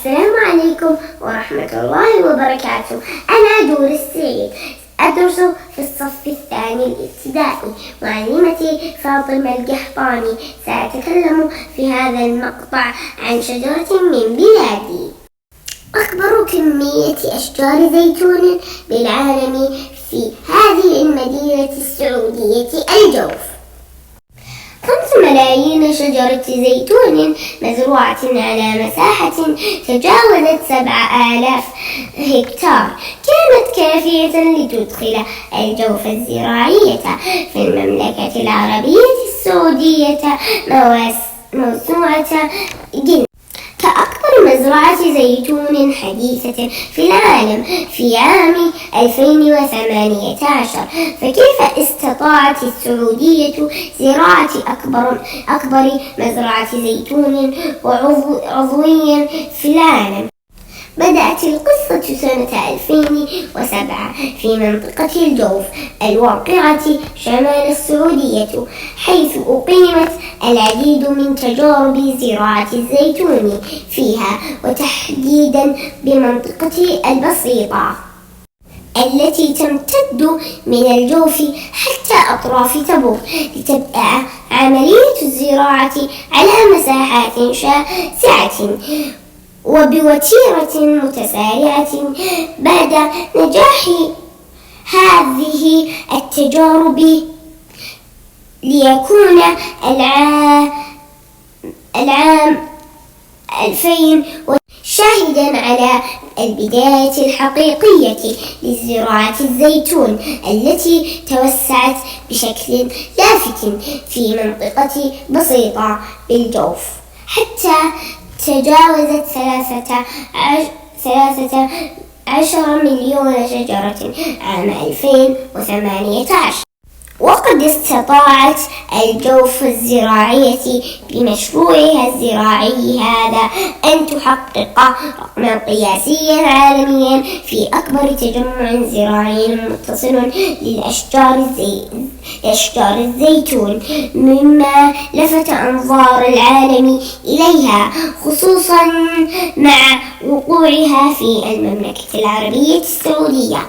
السلام عليكم ورحمة الله وبركاته. أنا دور السعيد، أدرس في الصف الثاني الابتدائي. معلمتي فاطمة القحطاني. سأتكلم في هذا المقطع عن شجرة من بلادي. أكبر كمية أشجار زيتون بالعالم في هذه المدينة السعودية الجوف. 5 ملايين شجرة زيتون مزروعة على مساحة تجاوزت 7000 هكتار، كانت كافية لتدخل الجوف الزراعية في المملكة العربية السعودية موسوعة جنة كأكبر مزرعة زيتون حديثة في العالم في عام 2018. فكيف استطاعت السعودية زراعة أكبر مزرعة زيتون عضوي في العالم؟ بدأت القصة سنة 2007 في منطقة الجوف الواقعة شمال السعودية، حيث أقيمت العديد من تجارب زراعة الزيتون فيها، وتحديدا بمنطقة البسيطة التي تمتد من الجوف حتى أطراف تبوك، لتبدأ عملية الزراعة على مساحات شاسعة وبوتيرة متسارعة. بعد نجاح هذه التجارب ليكون العام 2000 شاهدا على البداية الحقيقية لزراعة الزيتون التي توسعت بشكل لافت في منطقة بسيطة بالجوف، حتى تجاوزت 13 مليون شجرة عام 2018. وقد استطاعت الجوف الزراعية بمشروعها الزراعي هذا أن تحقق رقما قياسيا عالميا في أكبر تجمع زراعي متصل لأشجار الزيتون، مما لفت أنظار العالم إليها، خصوصا مع وقوعها في المملكة العربية السعودية.